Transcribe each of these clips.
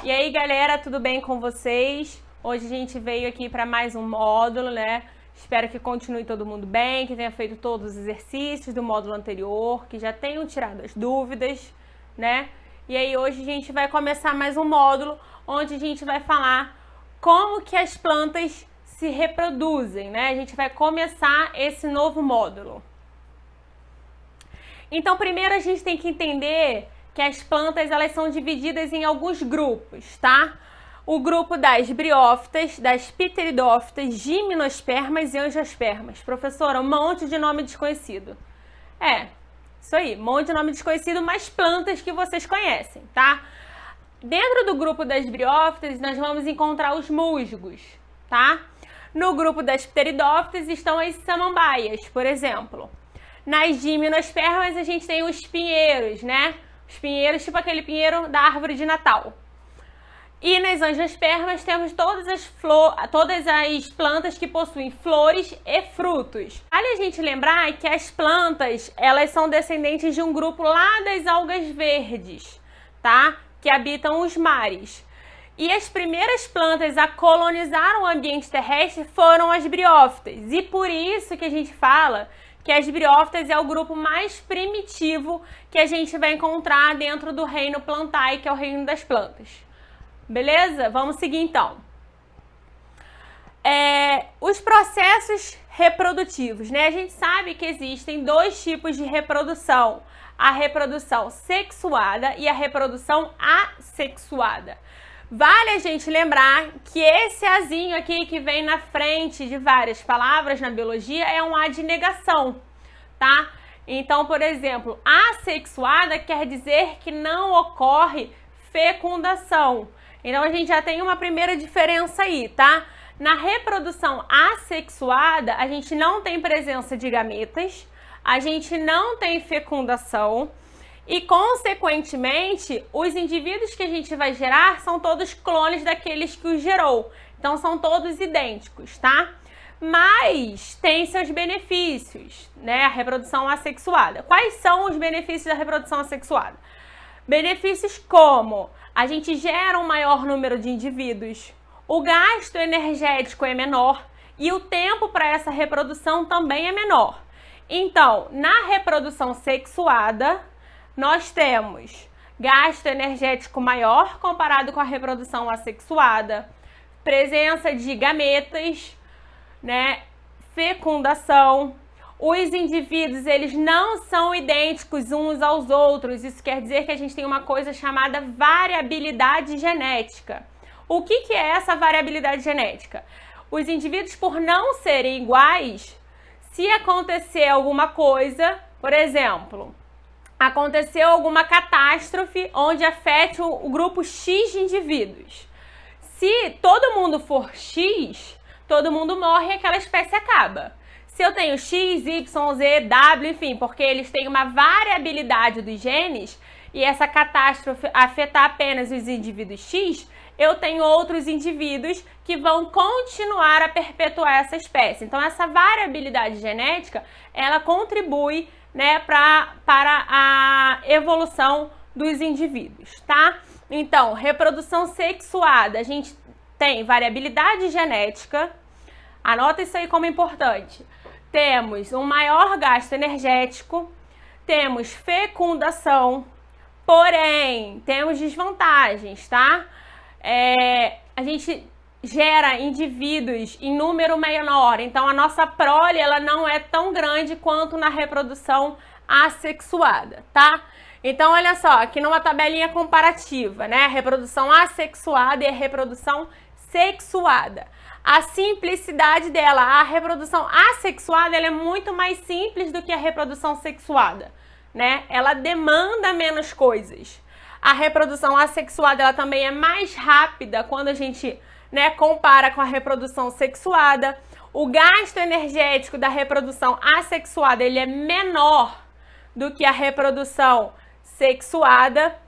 E aí, galera, tudo bem com vocês? Hoje a gente veio aqui para mais um módulo, né? Espero que continue todo mundo bem, que tenha feito todos os exercícios do módulo anterior, que já tenham tirado as dúvidas, né? E aí hoje a gente vai começar mais um módulo onde a gente vai falar como que as plantas se reproduzem, né? A gente vai começar esse novo módulo. Então, primeiro a gente tem que entender que as plantas elas são divididas em alguns grupos, tá? O grupo das briófitas, das pteridófitas, gimnospermas e angiospermas. Professora, um monte de nome desconhecido. Isso aí, um monte de nome desconhecido, mas plantas que vocês conhecem, tá? Dentro do grupo das briófitas, nós vamos encontrar os musgos, tá? No grupo das pteridófitas estão as samambaias, por exemplo. Nas gimnospermas a gente tem os pinheiros, né? Os pinheiros, tipo aquele pinheiro da árvore de Natal. E nas angiospermas temos todas as plantas que possuem flores e frutos. Vale a gente lembrar que as plantas, elas são descendentes de um grupo lá das algas verdes, tá? Que habitam os mares. E as primeiras plantas a colonizar o ambiente terrestre foram as briófitas. E por isso que a gente fala que as briófitas é o grupo mais primitivo que a gente vai encontrar dentro do reino Plantae, que é o reino das plantas. Beleza? Vamos seguir então. Os processos reprodutivos, né? A gente sabe que existem dois tipos de reprodução. A reprodução sexuada e a reprodução assexuada. Vale a gente lembrar que esse azinho aqui que vem na frente de várias palavras na biologia é um A de negação, tá? Então, por exemplo, assexuada quer dizer que não ocorre fecundação. Então, a gente já tem uma primeira diferença aí, tá? Na reprodução assexuada, a gente não tem presença de gametas, a gente não tem fecundação. E, consequentemente, os indivíduos que a gente vai gerar são todos clones daqueles que os gerou. Então, são todos idênticos, tá? Mas tem seus benefícios, né? A reprodução assexuada. Quais são os benefícios da reprodução assexuada? Benefícios como a gente gera um maior número de indivíduos, o gasto energético é menor e o tempo para essa reprodução também é menor. Então, na reprodução sexuada, nós temos gasto energético maior comparado com a reprodução assexuada, presença de gametas, né, fecundação. Os indivíduos, eles não são idênticos uns aos outros. Isso quer dizer que a gente tem uma coisa chamada variabilidade genética. O que é essa variabilidade genética? Os indivíduos, por não serem iguais, se acontecer alguma coisa, por exemplo, aconteceu alguma catástrofe onde afete o grupo X de indivíduos. Se todo mundo for X, todo mundo morre e aquela espécie acaba. Se eu tenho X, Y, Z, W, enfim, porque eles têm uma variabilidade dos genes e essa catástrofe afetar apenas os indivíduos X, eu tenho outros indivíduos que vão continuar a perpetuar essa espécie. Então, essa variabilidade genética, ela contribui, né, para a evolução dos indivíduos, tá? Então, reprodução sexuada, a gente tem variabilidade genética, anota isso aí como importante. Temos um maior gasto energético, temos fecundação, porém, temos desvantagens, tá? A gente gera indivíduos em número menor, então a nossa prole ela não é tão grande quanto na reprodução assexuada, tá? Então, olha só, aqui numa tabelinha comparativa, né? A reprodução assexuada e a reprodução sexuada. A simplicidade dela, a reprodução assexuada, ela é muito mais simples do que a reprodução sexuada, né? Ela demanda menos coisas. A reprodução assexuada, ela também é mais rápida quando a gente, né, compara com a reprodução sexuada. O gasto energético da reprodução assexuada, ele é menor do que a reprodução sexuada.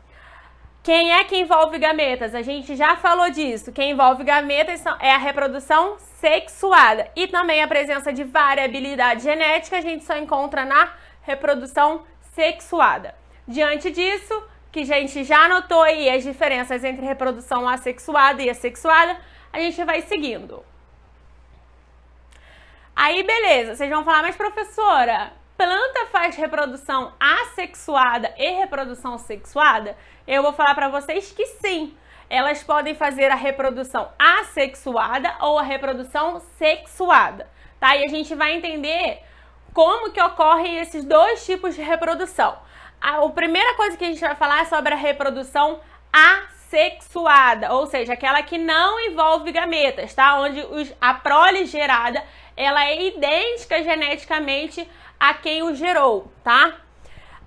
Quem é que envolve gametas? A gente já falou disso. Quem envolve gametas é a reprodução sexuada. E também a presença de variabilidade genética a gente só encontra na reprodução sexuada. Diante disso, que a gente já notou aí as diferenças entre reprodução assexuada e assexuada, a gente vai seguindo. Aí, beleza, vocês vão falar, mas professora, planta faz reprodução assexuada e reprodução sexuada? Eu vou falar para vocês que sim. Elas podem fazer a reprodução assexuada ou a reprodução sexuada, tá? E a gente vai entender como que ocorrem esses dois tipos de reprodução. A primeira coisa que a gente vai falar é sobre a reprodução assexuada, ou seja, aquela que não envolve gametas, tá? Onde a prole gerada, ela é idêntica geneticamente a quem o gerou, tá?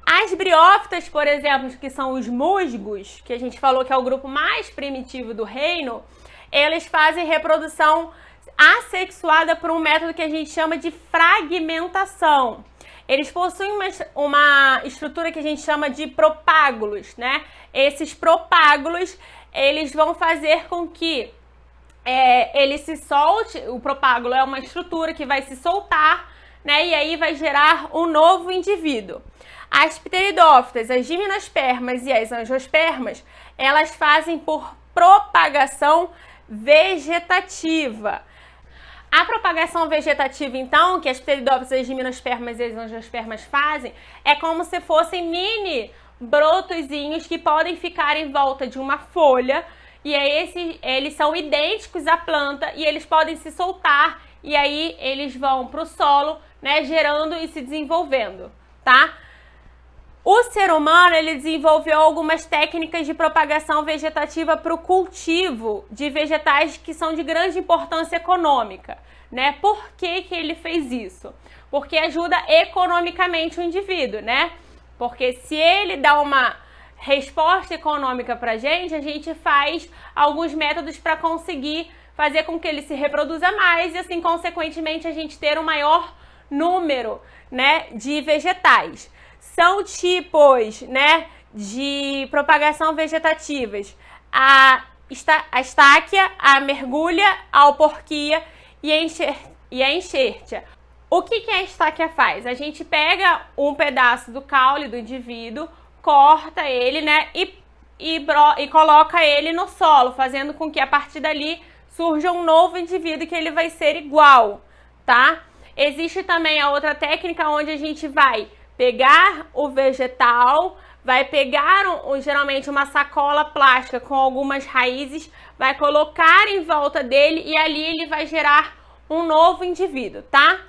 As briófitas, por exemplo, que são os musgos, que a gente falou que é o grupo mais primitivo do reino, eles fazem reprodução assexuada por um método que a gente chama de fragmentação. Eles possuem uma estrutura que a gente chama de propágulos, né? Esses propágulos, eles vão fazer com que ele se solte. O propágulo é uma estrutura que vai se soltar, né? E aí vai gerar um novo indivíduo. As pteridófitas, as gimnospermas e as angiospermas, elas fazem por propagação vegetativa. A propagação vegetativa, então, que as pteridófitas, as gimnospermas e as angiospermas fazem, é como se fossem mini brotozinhos que podem ficar em volta de uma folha, e aí eles são idênticos à planta e eles podem se soltar, e aí eles vão para o solo, né, gerando e se desenvolvendo, tá? O ser humano, ele desenvolveu algumas técnicas de propagação vegetativa para o cultivo de vegetais que são de grande importância econômica, né? Por que que ele fez isso? Porque ajuda economicamente o indivíduo, né? Porque se ele dá uma resposta econômica para a gente faz alguns métodos para conseguir fazer com que ele se reproduza mais e assim, consequentemente, a gente ter um maior número, né, de vegetais. São tipos, né, de propagação vegetativas: a estáquia, a mergulha, a alporquia e a enxertia. O que a estáquia faz? A gente pega um pedaço do caule do indivíduo, corta ele, né, e coloca ele no solo, fazendo com que a partir dali surja um novo indivíduo que ele vai ser igual, tá? Existe também a outra técnica onde a gente vai pegar o vegetal, vai pegar geralmente uma sacola plástica com algumas raízes, vai colocar em volta dele e ali ele vai gerar um novo indivíduo, tá?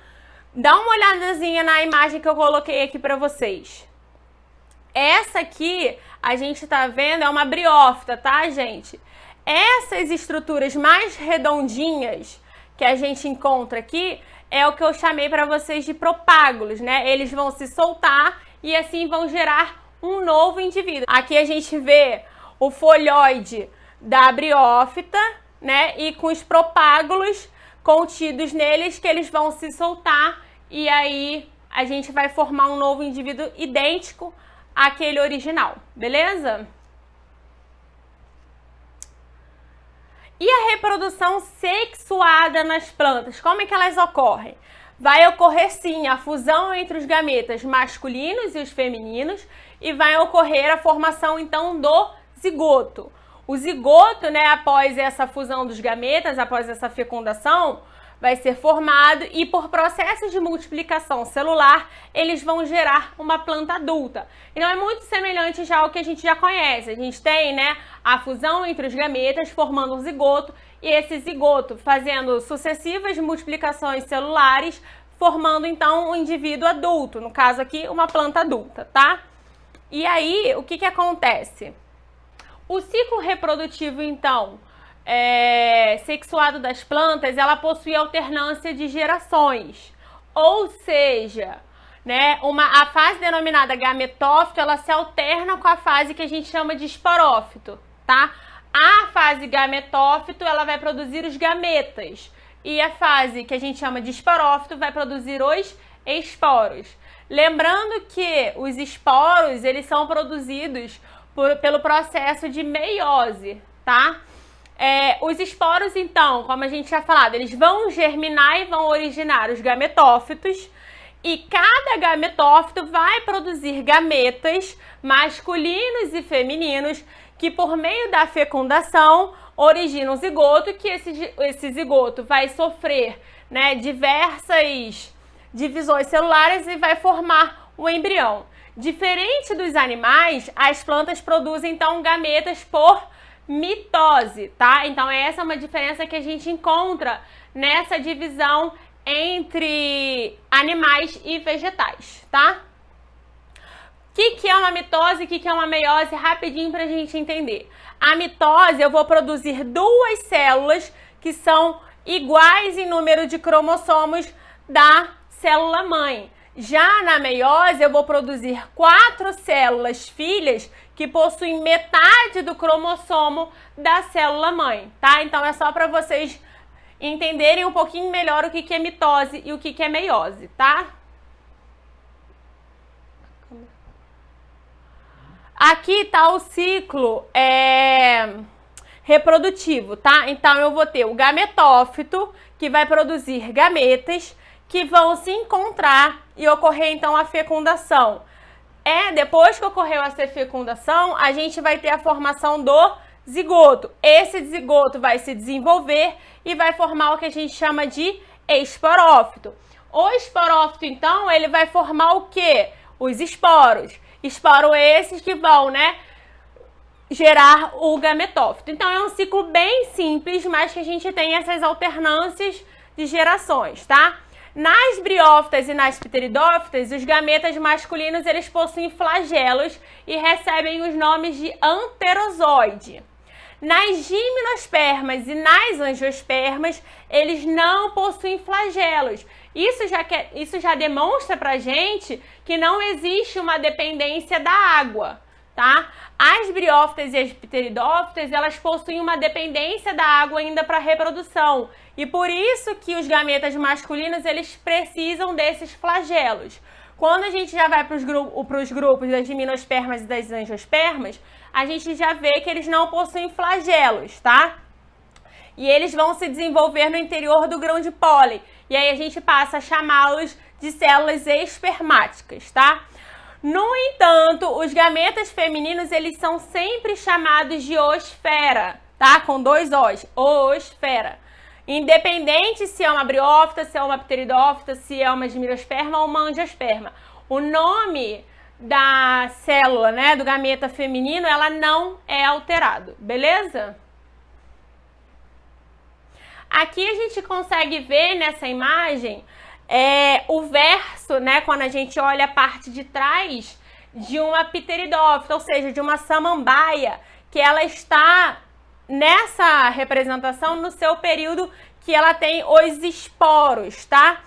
Dá uma olhadazinha na imagem que eu coloquei aqui para vocês. Essa aqui, a gente tá vendo, é uma briófita, tá, gente? Essas estruturas mais redondinhas que a gente encontra aqui é o que eu chamei para vocês de propágulos, né? Eles vão se soltar e assim vão gerar um novo indivíduo. Aqui a gente vê o folhoide da briófita, né? E com os propágulos contidos neles, que eles vão se soltar e aí a gente vai formar um novo indivíduo idêntico àquele original, beleza? E a reprodução sexuada nas plantas, como é que elas ocorrem? Vai ocorrer sim a fusão entre os gametas masculinos e os femininos e vai ocorrer a formação então do zigoto. O zigoto, né, após essa fusão dos gametas, após essa fecundação, vai ser formado e por processo de multiplicação celular, eles vão gerar uma planta adulta. Então é muito semelhante já ao que a gente já conhece. A gente tem, né, a fusão entre os gametas formando um zigoto e esse zigoto fazendo sucessivas multiplicações celulares, formando então um indivíduo adulto, no caso aqui uma planta adulta, tá? E aí, o que acontece? O ciclo reprodutivo, então, sexuado das plantas, ela possui alternância de gerações, ou seja, né, a fase denominada gametófito, ela se alterna com a fase que a gente chama de esporófito, tá? A fase gametófito, ela vai produzir os gametas, e a fase que a gente chama de esporófito vai produzir os esporos. Lembrando que os esporos, eles são produzidos pelo processo de meiose, tá? Os esporos, então, como a gente tinha falado, eles vão germinar e vão originar os gametófitos. E cada gametófito vai produzir gametas masculinos e femininos que, por meio da fecundação, originam um zigoto, que esse zigoto vai sofrer, né, diversas divisões celulares e vai formar o embrião. Diferente dos animais, as plantas produzem, então, gametas por mitose, tá? Então, essa é uma diferença que a gente encontra nessa divisão entre animais e vegetais, tá? O que é uma mitose e o que é uma meiose? Rapidinho pra gente entender. A mitose, eu vou produzir duas células que são iguais em número de cromossomos da célula mãe. Já na meiose, eu vou produzir 4 células filhas que possuem metade do cromossomo da célula mãe, tá? Então, é só para vocês entenderem um pouquinho melhor o que é mitose e o que é meiose, tá? Aqui tá o ciclo reprodutivo, tá? Então, eu vou ter o gametófito, que vai produzir gametas, que vão se encontrar e ocorrer, então, a fecundação. Depois que ocorreu essa fecundação, a gente vai ter a formação do zigoto. Esse zigoto vai se desenvolver e vai formar o que a gente chama de esporófito. O esporófito, então, ele vai formar o quê? Os esporos. Esporos esses que vão, né, gerar o gametófito. Então, é um ciclo bem simples, mas que a gente tem essas alternâncias de gerações, tá? Nas briófitas e nas pteridófitas, os gametas masculinos, eles possuem flagelos e recebem os nomes de anterozoide. Nas gimnospermas e nas angiospermas, eles não possuem flagelos. Isso já demonstra pra gente que não existe uma dependência da água, tá? As briófitas e as pteridófitas, elas possuem uma dependência da água ainda para reprodução. E por isso que os gametas masculinos, eles precisam desses flagelos. Quando a gente já vai para os grupos das gimnospermas e das angiospermas, a gente já vê que eles não possuem flagelos, tá? E eles vão se desenvolver no interior do grão de pólen. E aí a gente passa a chamá-los de células espermáticas, tá? No entanto, os gametas femininos, eles são sempre chamados de oosfera, tá? Com 2 Os, oosfera. Independente se é uma briófita, se é uma pteridófita, se é uma gimnosperma ou uma angiosperma. O nome da célula, né, do gameta feminino, ela não é alterado, beleza? Aqui a gente consegue ver nessa imagem o verso, né, quando a gente olha a parte de trás de uma pteridófita, ou seja, de uma samambaia, que ela está nessa representação no seu período que ela tem os esporos, tá?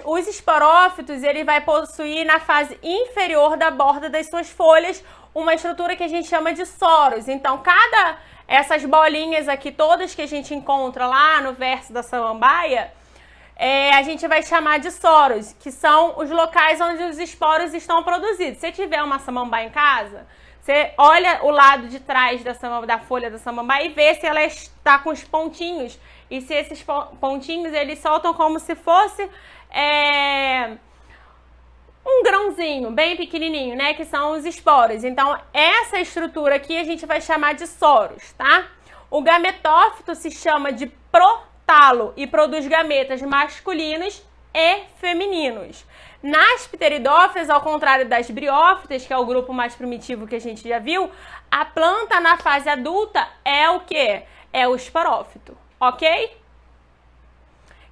Os esporófitos, ele vai possuir na fase inferior da borda das suas folhas uma estrutura que a gente chama de soros. Então, essas bolinhas aqui, todas que a gente encontra lá no verso da samambaia, a gente vai chamar de soros, que são os locais onde os esporos estão produzidos. Se tiver uma samambaia em casa, você olha o lado de trás da folha da samambaia e vê se ela está com os pontinhos. E se esses pontinhos, eles soltam como se fosse um grãozinho bem pequenininho, né? Que são os esporos. Então, essa estrutura aqui a gente vai chamar de soros, tá? O gametófito se chama de protalo e produz gametas masculinos e femininos. Nas pteridófitas, ao contrário das briófitas, que é o grupo mais primitivo que a gente já viu, a planta na fase adulta é o quê? É o esporófito, ok?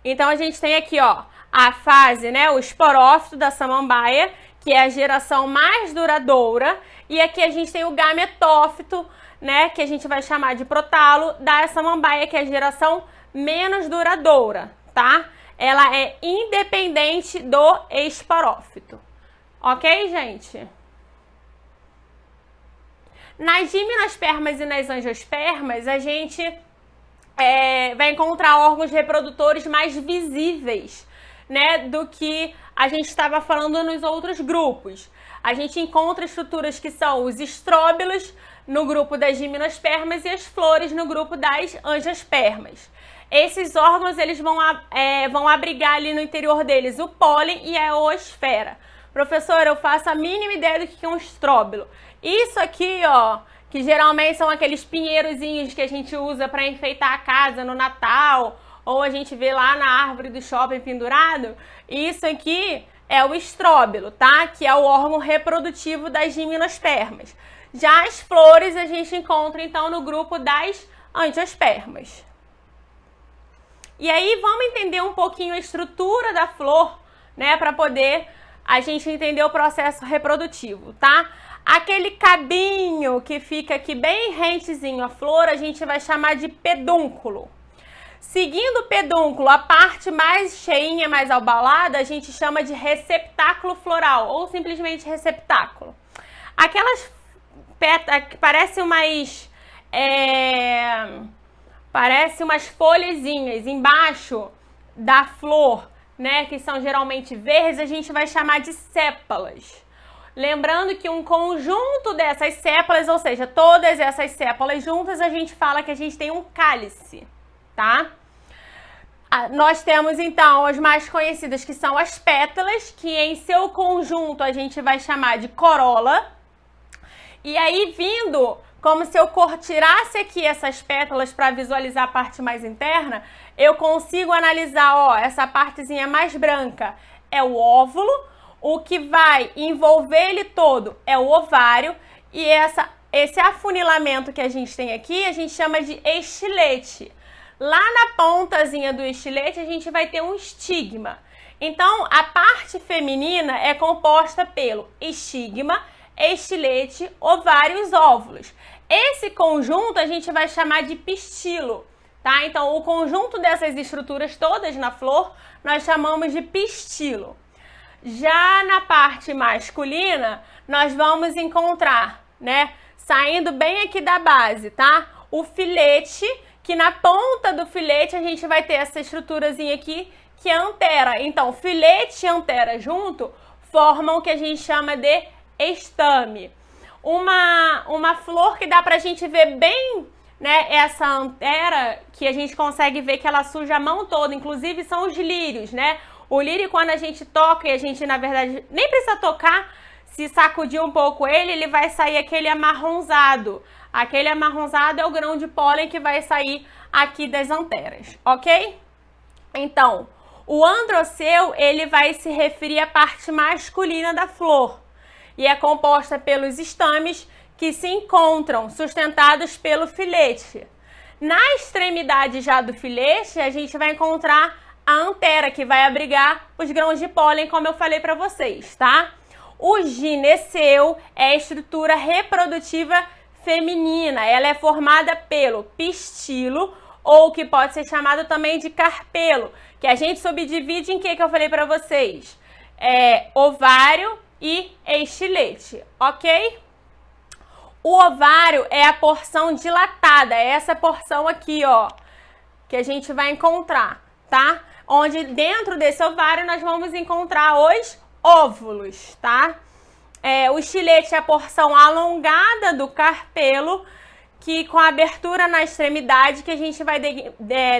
Então, a gente tem aqui, ó, a fase, né, o esporófito da samambaia, que é a geração mais duradoura, e aqui a gente tem o gametófito, né, que a gente vai chamar de protalo, da samambaia, que é a geração menos duradoura, tá? Ela é independente do esporófito. Ok, gente? Nas gimnospermas e nas angiospermas, a gente vai encontrar órgãos reprodutores mais visíveis, né, do que a gente estava falando nos outros grupos. A gente encontra estruturas que são os estróbilos no grupo das gimnospermas e as flores no grupo das angiospermas. Esses órgãos eles vão abrigar ali no interior deles o pólen e a oosfera. Professor, eu faço a mínima ideia do que é um estróbilo. Isso aqui, ó, que geralmente são aqueles pinheirozinhos que a gente usa para enfeitar a casa no Natal, ou a gente vê lá na árvore do shopping pendurado. Isso aqui é o estróbilo, tá? Que é o órgão reprodutivo das gimnospermas. Já as flores a gente encontra, então, no grupo das angiospermas. E aí, vamos entender um pouquinho a estrutura da flor, né? Para poder a gente entender o processo reprodutivo, tá? Aquele cabinho que fica aqui bem rentezinho à flor, a gente vai chamar de pedúnculo. Seguindo o pedúnculo, a parte mais cheinha, mais albalada, a gente chama de receptáculo floral, ou simplesmente receptáculo. Aquelas pétalas que parecem umas folhazinhas embaixo da flor, né, que são geralmente verdes, a gente vai chamar de sépalas. Lembrando que um conjunto dessas sépalas, ou seja, todas essas sépalas juntas, a gente fala que a gente tem um cálice, tá? Nós temos, então, as mais conhecidas, que são as pétalas, que em seu conjunto a gente vai chamar de corola. E aí, vindo, como se eu tirasse aqui essas pétalas para visualizar a parte mais interna, eu consigo analisar, ó, essa partezinha mais branca é o óvulo, o que vai envolver ele todo é o ovário, e esse afunilamento que a gente tem aqui, a gente chama de estilete. Lá na pontazinha do estilete, a gente vai ter um estigma. Então, a parte feminina é composta pelo estigma, estilete, ovário e os óvulos. Esse conjunto a gente vai chamar de pistilo, tá? Então, o conjunto dessas estruturas todas na flor, nós chamamos de pistilo. Já na parte masculina, nós vamos encontrar, né, saindo bem aqui da base, tá? O filete, que na ponta do filete a gente vai ter essa estruturazinha aqui, que é a antera. Então, filete e antera junto formam o que a gente chama de estame. Uma flor que dá pra gente ver bem, né, essa antera, que a gente consegue ver que ela suja a mão toda, inclusive são os lírios, né? O lírio, quando a gente toca, e a gente, na verdade, nem precisa tocar, se sacudir um pouco ele vai sair aquele amarronzado. Aquele amarronzado é o grão de pólen que vai sair aqui das anteras, ok? Então, o androceu, ele vai se referir à parte masculina da flor e é composta pelos estames que se encontram sustentados pelo filete. Na extremidade já do filete, a gente vai encontrar a antera, que vai abrigar os grãos de pólen, como eu falei para vocês, tá? O gineceu é a estrutura reprodutiva feminina. Ela é formada pelo pistilo, ou que pode ser chamado também de carpelo, que a gente subdivide em que eu falei para vocês? Ovário e estilete, ok? O ovário é a porção dilatada, é essa porção aqui, ó, que a gente vai encontrar, tá? Onde dentro desse ovário nós vamos encontrar os óvulos, tá? O estilete é a porção alongada do carpelo, que com a abertura na extremidade, que a gente vai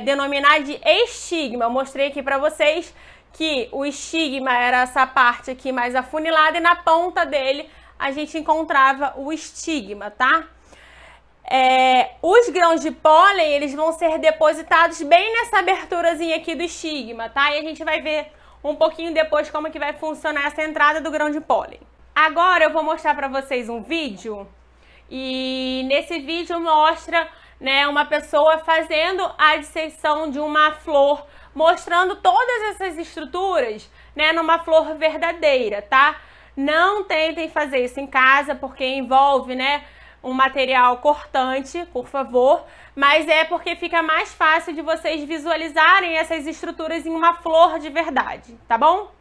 denominar de estigma. Eu mostrei aqui para vocês que o estigma era essa parte aqui mais afunilada e na ponta dele a gente encontrava o estigma, tá? Os grãos de pólen, eles vão ser depositados bem nessa aberturazinha aqui do estigma, tá? E a gente vai ver um pouquinho depois como que vai funcionar essa entrada do grão de pólen. Agora eu vou mostrar para vocês um vídeo, e nesse vídeo mostra, né, uma pessoa fazendo a disseção de uma flor, mostrando todas essas estruturas, né, numa flor verdadeira, tá? Não tentem fazer isso em casa, porque envolve, né, um material cortante, por favor, mas é porque fica mais fácil de vocês visualizarem essas estruturas em uma flor de verdade, tá bom?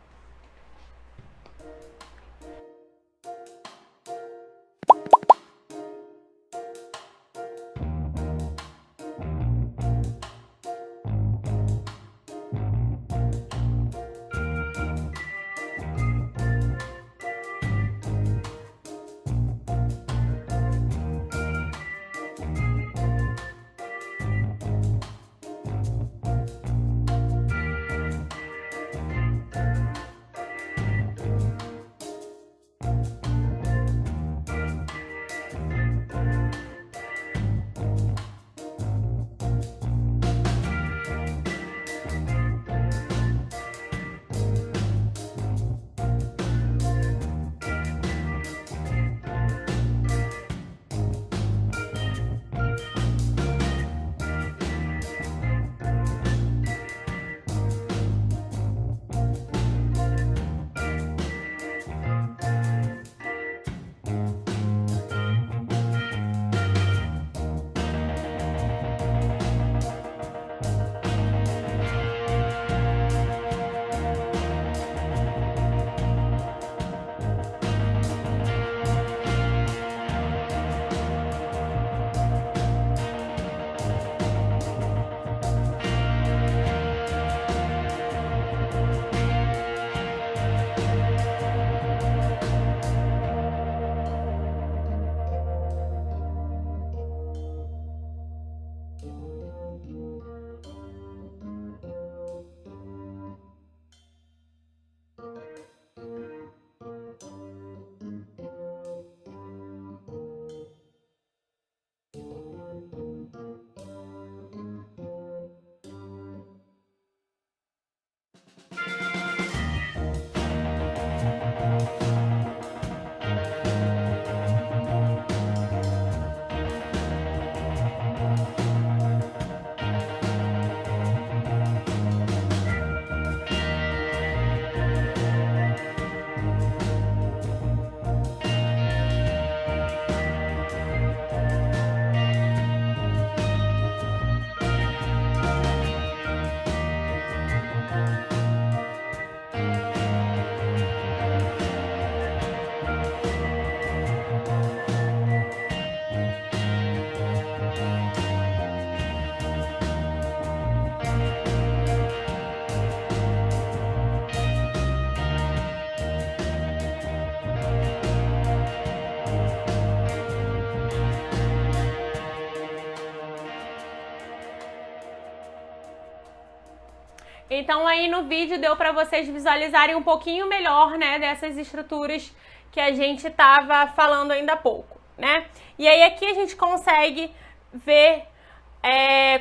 Então aí no vídeo deu para vocês visualizarem um pouquinho melhor, né, dessas estruturas que a gente estava falando ainda há pouco, né? E aí aqui a gente consegue ver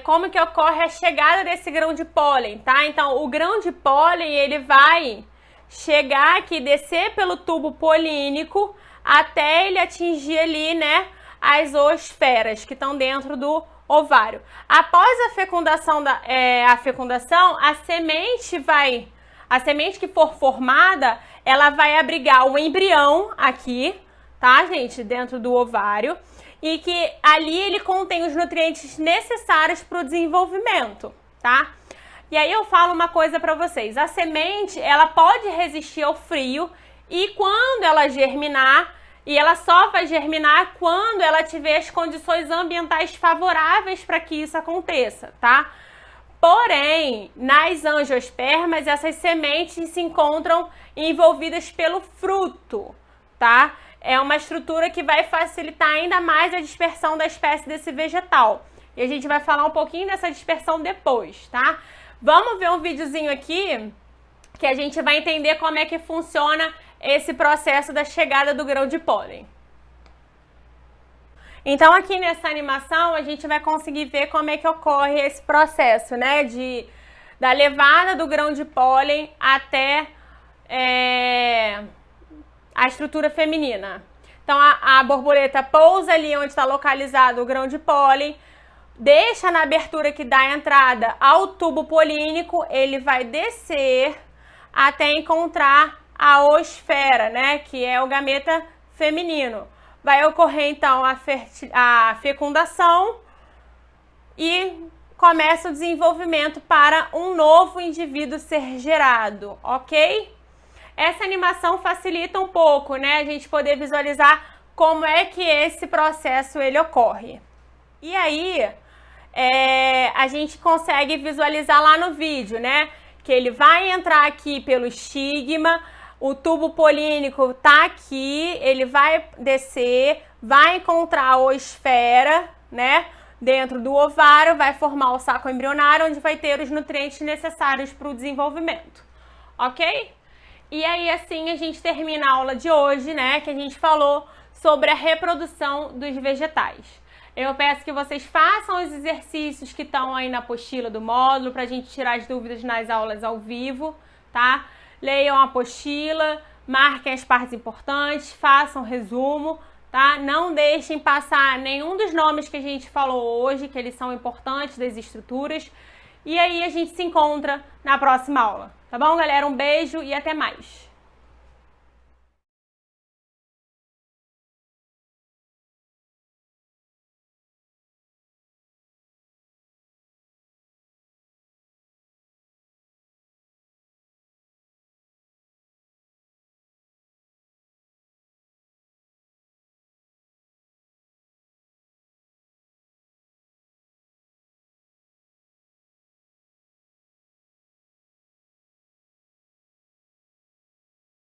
como que ocorre a chegada desse grão de pólen, tá? Então o grão de pólen, ele vai chegar aqui, descer pelo tubo polínico até ele atingir ali, né, as zoosferas que estão dentro do ovário. Após a fecundação, a semente que for formada, ela vai abrigar o embrião aqui, tá, gente, dentro do ovário, e que ali ele contém os nutrientes necessários para o desenvolvimento, tá? E aí eu falo uma coisa para vocês, a semente, ela pode resistir ao frio e quando ela germinar, e ela só vai germinar quando ela tiver as condições ambientais favoráveis para que isso aconteça, tá? Porém, nas angiospermas, essas sementes se encontram envolvidas pelo fruto, tá? É uma estrutura que vai facilitar ainda mais a dispersão da espécie desse vegetal. E a gente vai falar um pouquinho dessa dispersão depois, tá? Vamos ver um videozinho aqui que a gente vai entender como é que funciona esse processo da chegada do grão de pólen. Então aqui nessa animação a gente vai conseguir ver como é que ocorre esse processo, né, da levada do grão de pólen até a estrutura feminina. Então a borboleta pousa ali onde está localizado o grão de pólen, deixa na abertura que dá entrada ao tubo polínico, ele vai descer até encontrar a oosfera, né, que é o gameta feminino. Vai ocorrer então a fecundação e começa o desenvolvimento para um novo indivíduo ser gerado, ok? Essa animação facilita um pouco, né, a gente poder visualizar como é que esse processo ele ocorre. E aí, a gente consegue visualizar lá no vídeo, né, que ele vai entrar aqui pelo estigma, o tubo polínico tá aqui, ele vai descer, vai encontrar a oosfera, né, dentro do ovário, vai formar o saco embrionário, onde vai ter os nutrientes necessários para o desenvolvimento, ok? E aí, assim, a gente termina a aula de hoje, né, que a gente falou sobre a reprodução dos vegetais. Eu peço que vocês façam os exercícios que estão aí na apostila do módulo, para a gente tirar as dúvidas nas aulas ao vivo, tá? Leiam a apostila, marquem as partes importantes, façam resumo, tá? Não deixem passar nenhum dos nomes que a gente falou hoje, que eles são importantes das estruturas. E aí a gente se encontra na próxima aula, tá bom, galera? Um beijo e até mais!